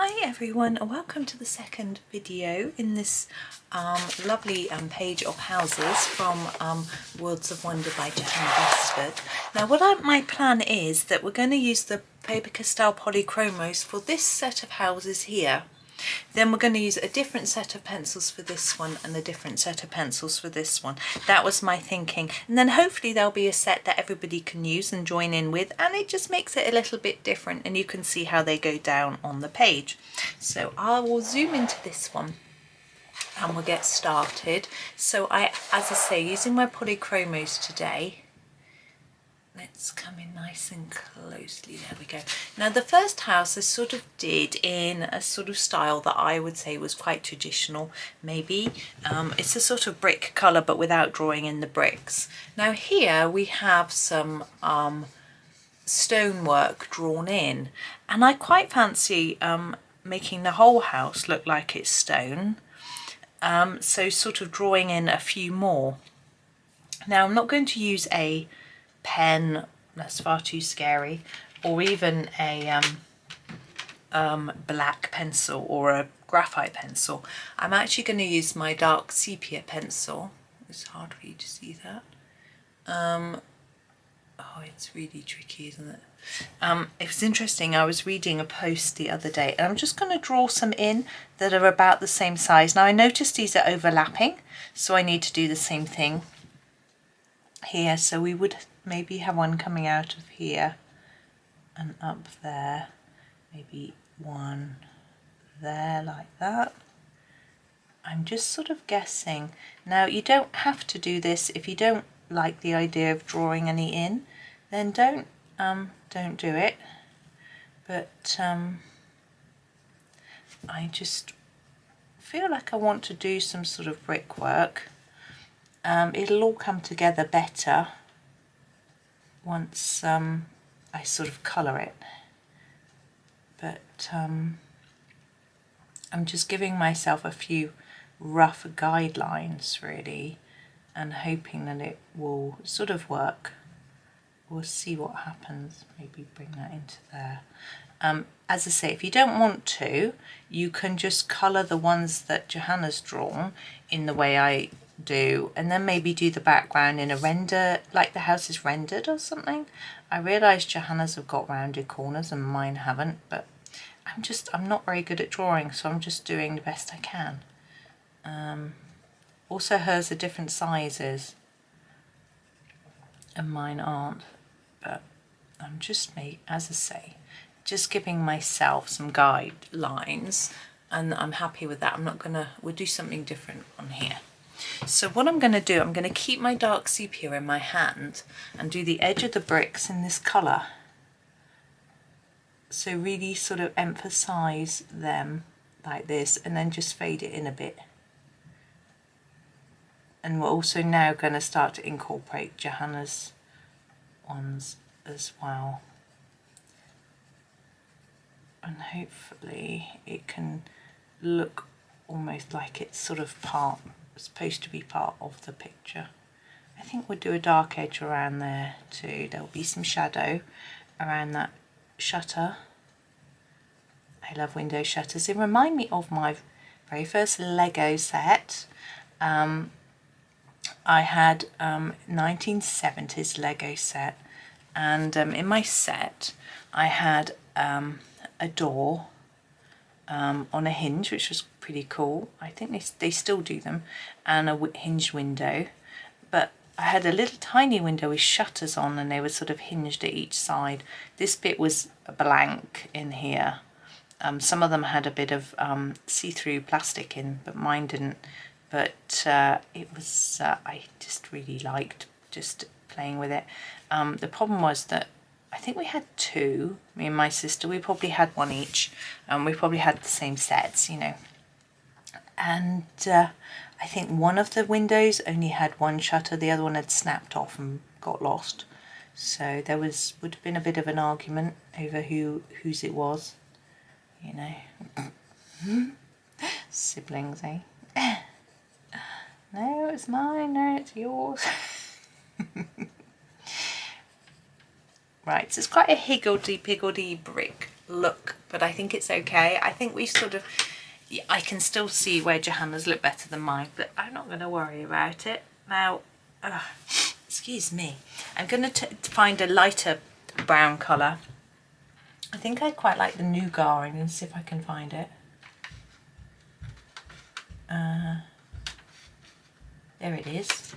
Hi everyone, and welcome to the second video in this lovely page of houses from Worlds of Wonder by Johanna Basford. Now my plan is that we're going to use the Faber Castell Polychromos for this set of houses here. Then we're going to use a different set of pencils for this one and a different set of pencils for this one. That was my thinking. And then hopefully there'll be a set that everybody can use and join in with, and it just makes it a little bit different and you can see how they go down on the page. So I will zoom into this one and we'll get started. So as I say, using my Polychromos today. Let's come in nice and closely, there we go. Now the first house I sort of did in a sort of style that I would say was quite traditional, maybe. It's a sort of brick colour but without drawing in the bricks. Now here we have some stonework drawn in, and I quite fancy making the whole house look like it's stone. So sort of drawing in a few more. Now I'm not going to use a pen, that's far too scary, or even a black pencil or a graphite pencil. I'm actually going to use my dark sepia pencil. It's hard for you to see that. Oh, it's really tricky, isn't it? It was interesting, I was reading a post the other day and I'm just going to draw some in that are about the same size. Now I noticed these are overlapping, so I need to do the same thing here. So we would maybe have one coming out of here and up there, maybe one there like that. I'm just sort of guessing. Now you don't have to do this. If you don't like the idea of drawing any in, then don't do it, but I just feel like I want to do some sort of brickwork. It'll all come together better once I sort of colour it, but I'm just giving myself a few rough guidelines really and hoping that it will sort of work. We'll see what happens. Maybe bring that into there. As I say, if you don't want to, you can just colour the ones that Johanna's drawn in the way I do, and then maybe do the background in a render, like the house is rendered or something. I realise Johanna's have got rounded corners and mine haven't, but I'm not very good at drawing, so I'm just doing the best I can. Also hers are different sizes and mine aren't, but I'm just as I say, just giving myself some guidelines, and I'm happy with that. We'll do something different on here. So what I'm going to do, I'm going to keep my dark sepia in my hand and do the edge of the bricks in this colour. So really sort of emphasise them like this and then just fade it in a bit. And we're also now going to start to incorporate Johanna's ones as well. And hopefully it can look almost like it's sort of supposed to be part of the picture. I think we'll do a dark edge around there too. There'll be some shadow around that shutter. I love window shutters. They remind me of my very first Lego set. I had 1970s Lego set, and in my set I had a door on a hinge, which was pretty cool. I think they still do them, and a hinged window, but I had a little tiny window with shutters on and they were sort of hinged at each side. This bit was blank in here. Some of them had a bit of see-through plastic in, but mine didn't. But it was I just really liked just playing with it. The problem was that I think we had two, me and my sister. We probably had one each, and we probably had the same sets, you know. And I think one of the windows only had one shutter, the other one had snapped off and got lost. So there would have been a bit of an argument over whose it was, you know. Siblings, eh? No, it's mine, no, it's yours. Right, so it's quite a higgledy-piggledy brick look, but I think it's okay. I think we sort of, I can still see where Johanna's look better than mine, but I'm not going to worry about it. Now, excuse me, I'm going to find a lighter brown colour. I think I quite like the nougat. I'm going to see if I can find it. There it is.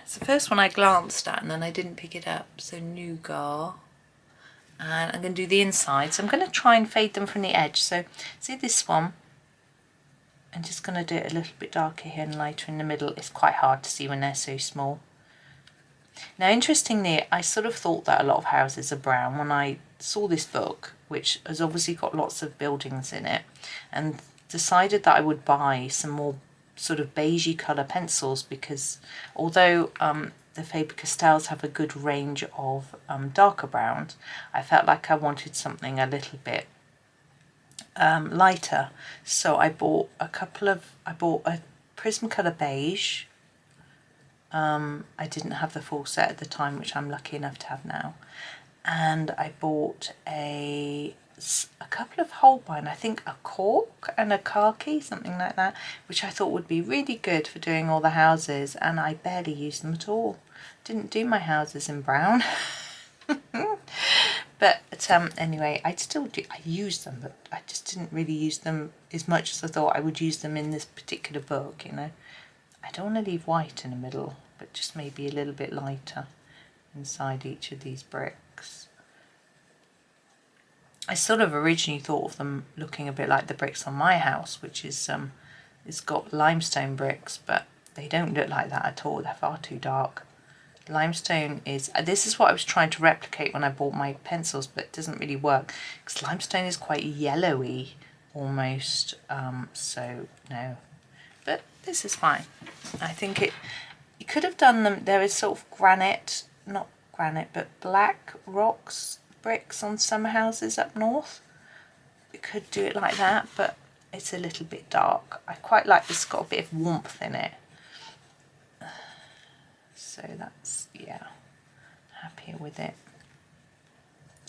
It's the first one I glanced at and then I didn't pick it up. So nougat. And I'm going to do the inside. So I'm going to try and fade them from the edge. So see this one? I'm just going to do it a little bit darker here and lighter in the middle. It's quite hard to see when they're so small. Now interestingly, I sort of thought that a lot of houses are brown when I saw this book, which has obviously got lots of buildings in it, and decided that I would buy some more sort of beigey colour pencils, because although the Faber Castells have a good range of darker browns, I felt like I wanted something a little bit lighter. So I bought a Prismacolor beige. I didn't have the full set at the time, which I'm lucky enough to have now. And I bought a couple of Holbein, I think a cork and a khaki, something like that, which I thought would be really good for doing all the houses, and I barely used them at all. Didn't do my houses in brown. But anyway, I used them, but I just didn't really use them as much as I thought I would use them in this particular book, you know. I don't want to leave white in the middle, but just maybe a little bit lighter inside each of these bricks. I sort of originally thought of them looking a bit like the bricks on my house, which is it's got limestone bricks, but they don't look like that at all. They're far too dark. Limestone is, this is what I was trying to replicate when I bought my pencils, but it doesn't really work because limestone is quite yellowy almost, so no. But this is fine. I think you could have done them, there is sort of granite, not granite, but black rocks, bricks on some houses up north. You could do it like that, but it's a little bit dark. I quite like this, got a bit of warmth in it. So that's, yeah, happier with it.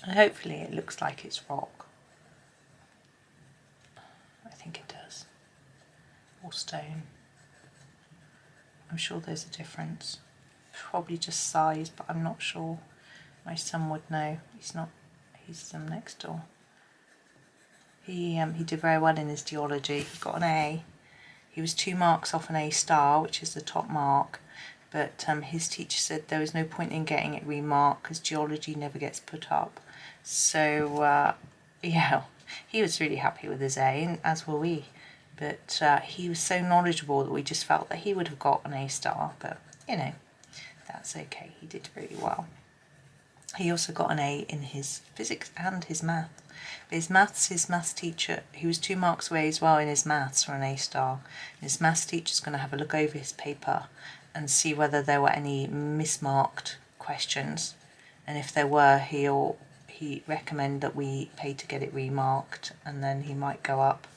And hopefully it looks like it's rock. I think it does. Or stone. I'm sure there's a difference. Probably just size, but I'm not sure. My son would know. He's next door. He did very well in his geology. He got an A. He was 2 marks off an A star, which is the top mark. But his teacher said there was no point in getting it remarked because geology never gets put up. So yeah, he was really happy with his A, and as were we. But he was so knowledgeable that we just felt that he would have got an A star. But you know, that's okay. He did really well. He also got an A in his physics and his math. But his maths teacher, he was 2 marks away as well in his maths for an A star. And his maths teacher's going to have a look over his paper and see whether there were any mismarked questions, and if there were, he recommend that we pay to get it remarked, and then he might go up.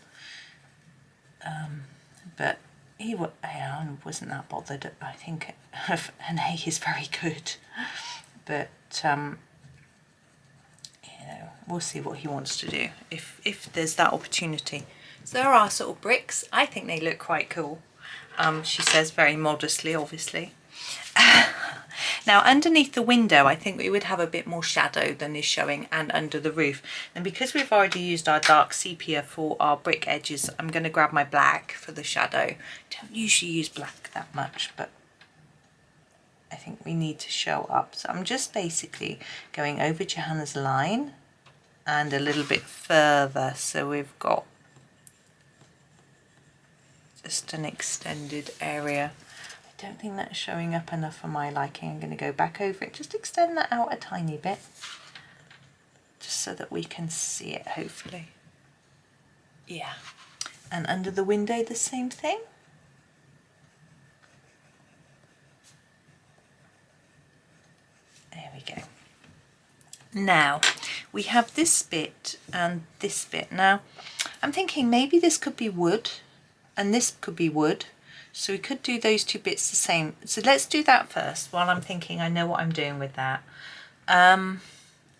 But he wasn't that bothered. I think an A is very good, but you know, we'll see what he wants to do if there's that opportunity. So there are sort of bricks. I think they look quite cool. She says very modestly, obviously. Now underneath the window I think we would have a bit more shadow than is showing, and under the roof. And because we've already used our dark sepia for our brick edges, I'm going to grab my black for the shadow. Don't usually use black that much, but I think we need to show up. So I'm just basically going over Johanna's line and a little bit further, so we've got just an extended area. I don't think that's showing up enough for my liking. I'm going to go back over it, just extend that out a tiny bit, just so that we can see it, hopefully. Yeah. And under the window the same thing. There we go. Now we have this bit and this bit. Now I'm thinking maybe this could be wood and this could be wood, so we could do those 2 bits the same. So let's do that first while I'm thinking I know what I'm doing with that.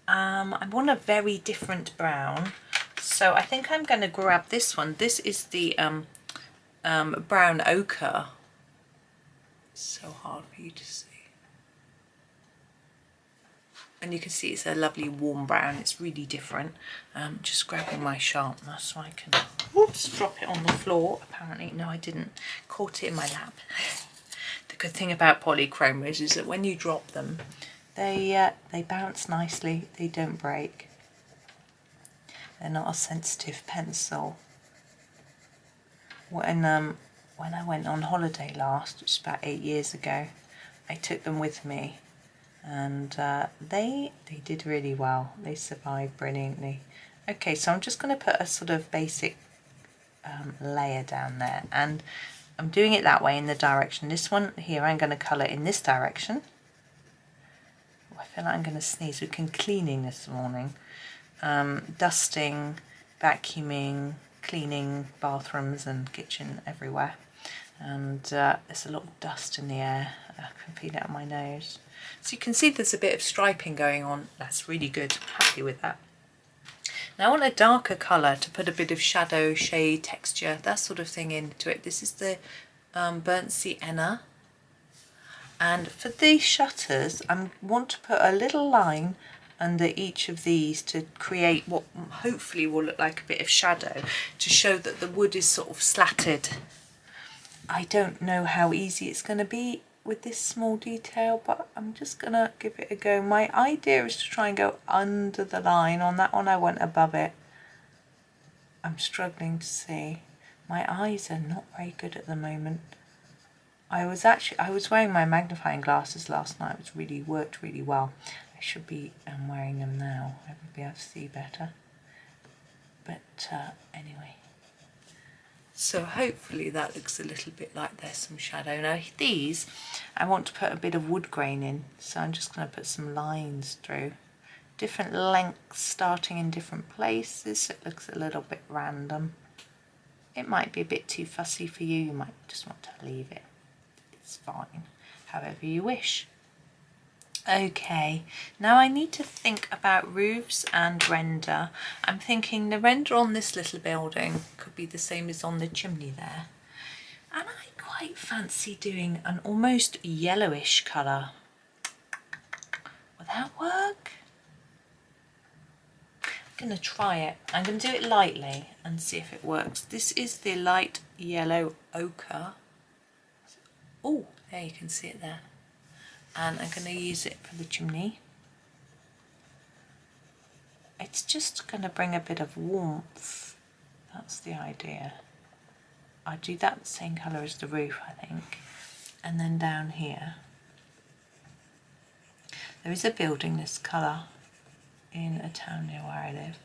I want a very different brown, so I think I'm going to grab this one. This is the brown ochre. It's so hard for you to see. And you can see it's a lovely warm brown. It's really different. Just grabbing my sharpener so I can, oops, drop it on the floor. Apparently, no, I didn't. Caught it in my lap. The good thing about Polychromos is that when you drop them, they bounce nicely. They don't break. They're not a sensitive pencil. When I went on holiday last, which was about 8 years ago, I took them with me. And they did really well. They survived brilliantly. Okay, so I'm just going to put a sort of basic layer down there, and I'm doing it that way in the direction. This one here I'm going to colour in this direction. Oh, I feel like I'm going to sneeze. We've been cleaning this morning, dusting, vacuuming, cleaning bathrooms and kitchen everywhere, and there's a lot of dust in the air. I can feel it on my nose. So you can see there's a bit of striping going on. That's really good. I'm happy with that. Now I want a darker colour to put a bit of shadow, shade, texture, that sort of thing into it. This is the burnt sienna. And for these shutters, I want to put a little line under each of these to create what hopefully will look like a bit of shadow, to show that the wood is sort of slatted. I don't know how easy it's going to be with this small detail, but I'm just gonna give it a go. My idea is to try and go under the line. On that one I went above it. I'm struggling to see. My eyes are not very good at the moment. I was wearing my magnifying glasses last night, which worked really well. I should be wearing them now. I would be able to see better. But anyway. So hopefully that looks a little bit like there's some shadow. Now these, I want to put a bit of wood grain in, so I'm just going to put some lines through. Different lengths starting in different places. It looks a little bit random. It might be a bit too fussy for you. You might just want to leave it. It's fine, however you wish. Okay, now I need to think about roofs and render. I'm thinking the render on this little building could be the same as on the chimney there. And I quite fancy doing an almost yellowish colour. Will that work? I'm going to try it. I'm going to do it lightly and see if it works. This is the light yellow ochre. Oh, there you can see it there. And I'm going to use it for the chimney. It's just going to bring a bit of warmth. That's the idea. I do that the same colour as the roof, I think. And then down here, there is a building this colour in a town near where I live.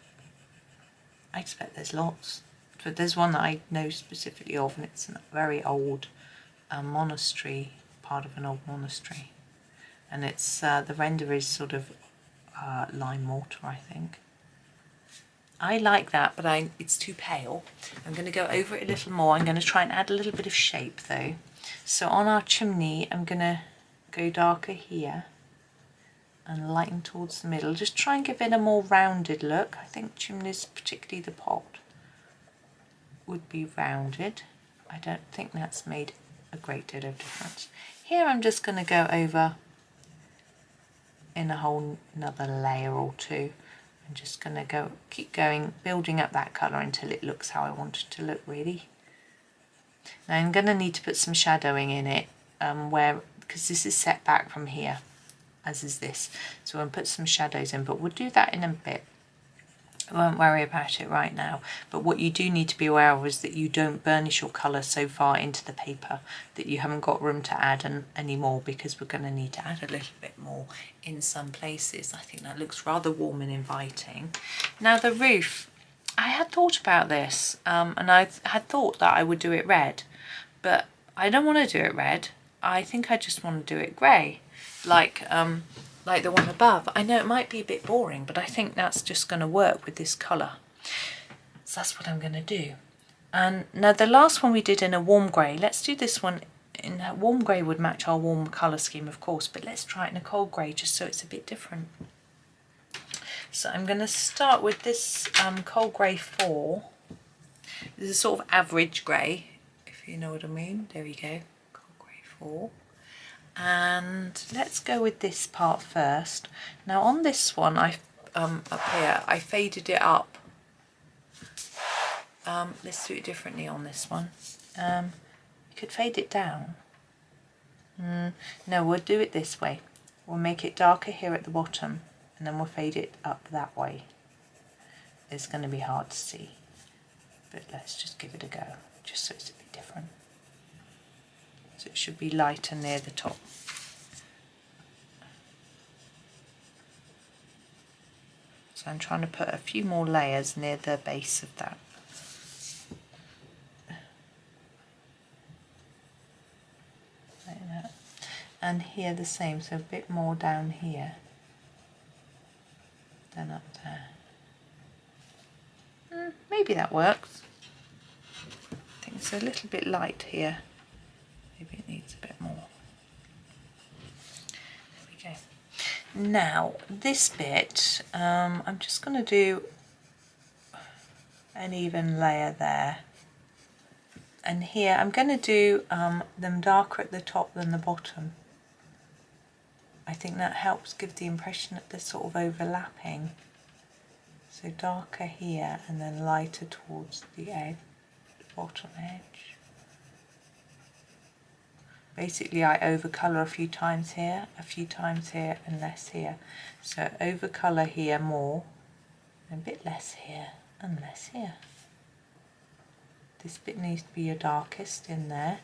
I expect there's lots, but there's one that I know specifically of, and it's a very old monastery, part of an old monastery. And it's the render is sort of lime mortar, I think. I like that, but it's too pale. I'm going to go over it a little more. I'm going to try and add a little bit of shape though. So on our chimney, I'm going to go darker here and lighten towards the middle. Just try and give it a more rounded look. I think chimneys, particularly the pot, would be rounded. I don't think that's made a great deal of difference. Here I'm just going to go over in a whole another layer or two. I'm just going to keep going, building up that colour until it looks how I want it to look really. Now I'm going to need to put some shadowing in it, because this is set back from here, as is this. So I'll put some shadows in, but we'll do that in a bit. I won't worry about it right now, but what you do need to be aware of is that you don't burnish your colour so far into the paper that you haven't got room to add any more, because we're going to need to add a little bit more in some places. I think that looks rather warm and inviting. Now the roof, I had thought about this and I had thought that I would do it red, but I don't want to do it red. I think I just want to do it grey, like the one above. I know it might be a bit boring, but I think that's just going to work with this colour. So that's what I'm going to do. And now the last one we did in a warm grey, let's do this one in a warm grey. Would match our warm colour scheme, of course, but let's try it in a cold grey just so it's a bit different. So I'm going to start with this cold grey 4. This is a sort of average grey, if you know what I mean. There we go, cold grey 4. And let's go with this part first. Now on this one, up here, I faded it up. Let's do it differently on this one. You could fade it down. No, we'll do it this way. We'll make it darker here at the bottom, and then we'll fade it up that way. It's going to be hard to see, but let's just give it a go, just so it's a bit different. So it should be lighter near the top. So I'm trying to put a few more layers near the base of that. Like that. And here the same, so a bit more down here than up there. Maybe that works. I think it's a little bit light here. Maybe it needs a bit more. There we go. Now this bit, I'm just going to do an even layer there. And here I'm going to do them darker at the top than the bottom. I think that helps give the impression that they're sort of overlapping. So darker here and then lighter towards the edge, bottom edge. Basically I overcolour a few times here, and less here. So overcolour here more, and a bit less here, and less here. This bit needs to be your darkest in there.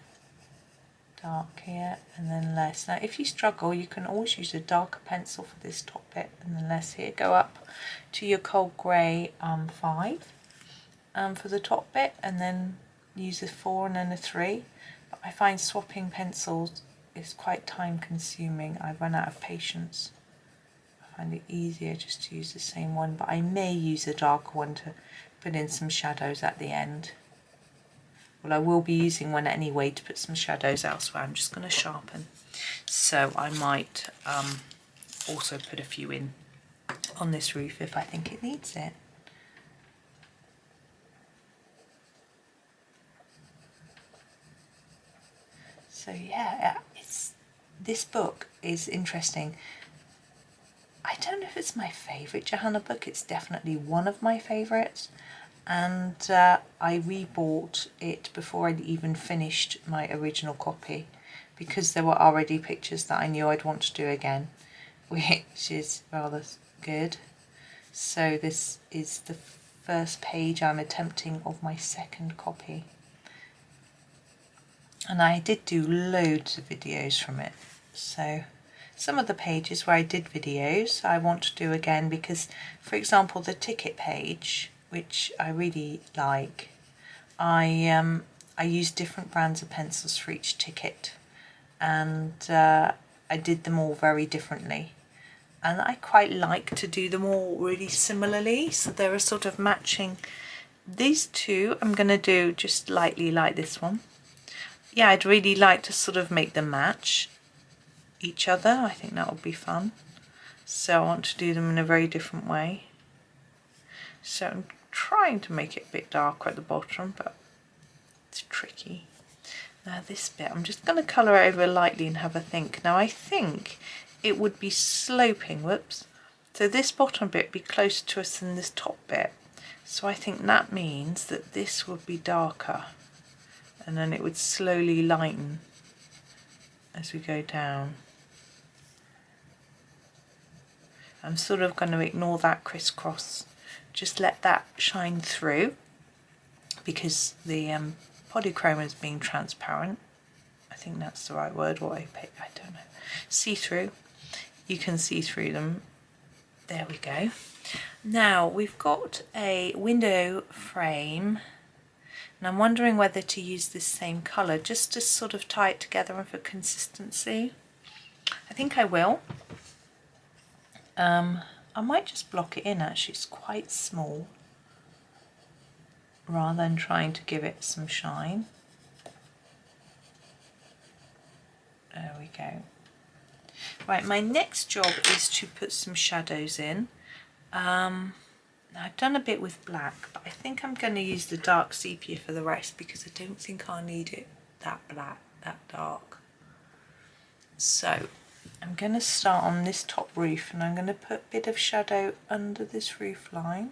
Dark here and then less. Now if you struggle, you can always use a darker pencil for this top bit and then less here. Go up to your cold grey 5 for the top bit, and then use a 4 and then a 3. But I find swapping pencils is quite time consuming. I run out of patience. I find it easier just to use the same one, but I may use a darker one to put in some shadows at the end. Well, I will be using one anyway to put some shadows elsewhere. I'm just going to sharpen. So I might also put a few in on this roof if I think it needs it. So yeah, this book is interesting. I don't know if it's my favourite Johanna book. It's definitely one of my favourites. And I rebought it before I'd even finished my original copy, because there were already pictures that I knew I'd want to do again, which is rather good. So this is the first page I'm attempting of my second copy. And I did do loads of videos from it. So some of the pages where I did videos I want to do again, because, for example, the ticket page, which I really like, I use different brands of pencils for each ticket, and I did them all very differently, and I quite like to do them all really similarly, so they're a sort of matching. These two I'm going to do just lightly like this one. Yeah, I'd really like to sort of make them match each other. I think that would be fun, so I want to do them in a very different way. So I'm trying to make it a bit darker at the bottom, but it's tricky. Now this bit, I'm just going to colour over lightly and have a think. Now I think it would be sloping, whoops, so this bottom bit would be closer to us than this top bit. So I think that means that this would be darker, and then it would slowly lighten as we go down. I'm sort of going to ignore that crisscross. Just let that shine through, because the Polychromos being transparent, I think that's the right word, or opaque, I don't know, see-through, you can see through them. There we go. Now we've got a window frame, and I'm wondering whether to use this same colour just to sort of tie it together and for consistency. I think I will. I might just block it in, actually, it's quite small, rather than trying to give it some shine. There we go. Right, my next job is to put some shadows in, I've done a bit with black, but I think I'm going to use the dark sepia for the rest because I don't think I'll need it that black, that dark. So I'm going to start on this top roof and I'm going to put a bit of shadow under this roof line.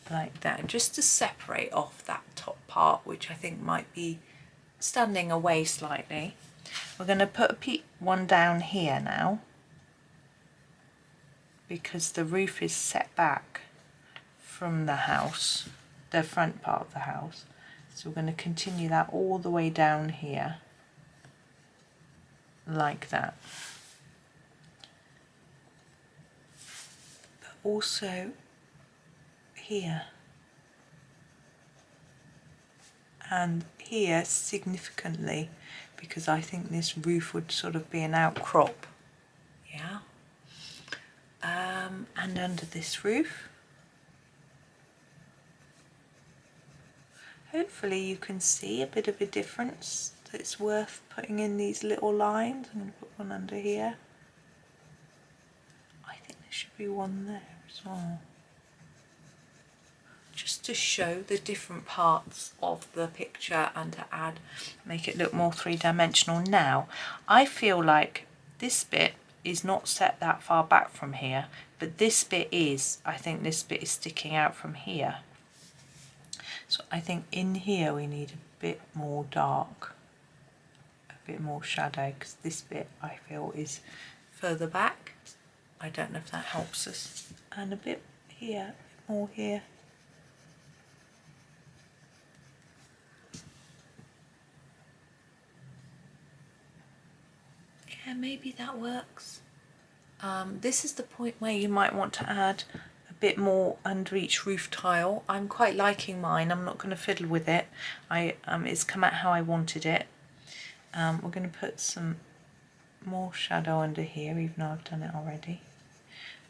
Like that, just to separate off that top part, which I think might be standing away slightly. We're going to put one down here now because the roof is set back from the house, the front part of the house. So we're going to continue that all the way down here, like that. But also here. And here significantly, because I think this roof would sort of be an outcrop, yeah. And under this roof, hopefully you can see a bit of a difference that's worth putting in these little lines. I'm going to put one under here. I think there should be one there as well, just to show the different parts of the picture and to make it look more three-dimensional. Now, I feel like this bit is not set that far back from here, but this bit is. I think this bit is sticking out from here. So I think in here we need a bit more dark, a bit more shadow, because this bit I feel is further back. I don't know if that helps us. And a bit here, a bit more here. Yeah, maybe that works. This is the point where you might want to add a bit more under each roof tile. I'm quite liking mine. I'm not going to fiddle with it. It's come out how I wanted it. We're going to put some more shadow under here, even though I've done it already.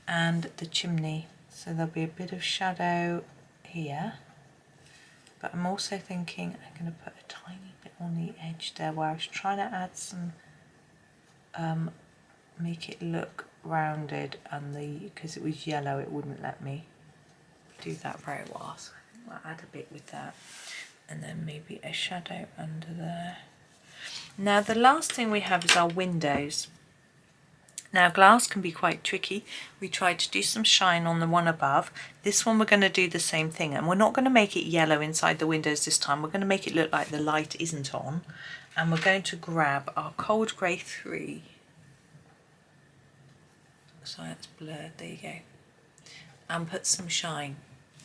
And the chimney. So there'll be a bit of shadow here. But I'm also thinking I'm going to put a tiny bit on the edge there where I was trying to add some, make it look rounded, and because it was yellow it wouldn't let me do that very well, so I think I'll add a bit with that, and then maybe a shadow under there. Now the last thing we have is our windows. Now glass can be quite tricky. We tried to do some shine on the one above. This one we're going to do the same thing, and we're not going to make it yellow inside the windows this time. We're going to make it look like the light isn't on, and we're going to grab our cold grey 3. So it's blurred, there you go, and put some shine.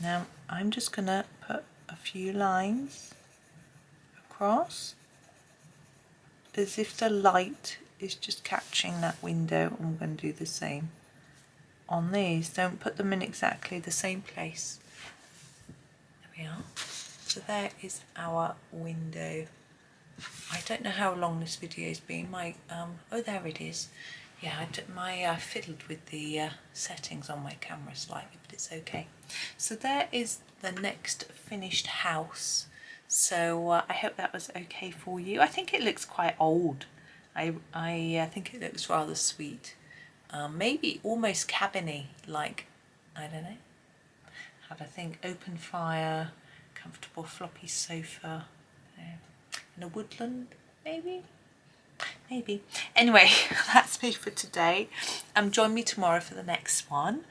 Now I'm just going to put a few lines across as if the light is just catching that window, and we're going to do the same on these. Don't put them in exactly the same place. There we are. So there is our window. I don't know how long this video has been. Oh, there it is. Yeah, I fiddled with the settings on my camera slightly, but it's okay. So there is the next finished house. So I hope that was okay for you. I think it looks quite old. I think it looks rather sweet. Maybe almost cabiny, like, I don't know. Have a think, open fire, comfortable floppy sofa, in a woodland, maybe? Maybe. Anyway, that's me for today. Join me tomorrow for the next one.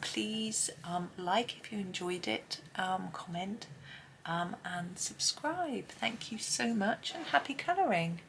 Please like if you enjoyed it, comment and subscribe. Thank you so much, and happy colouring.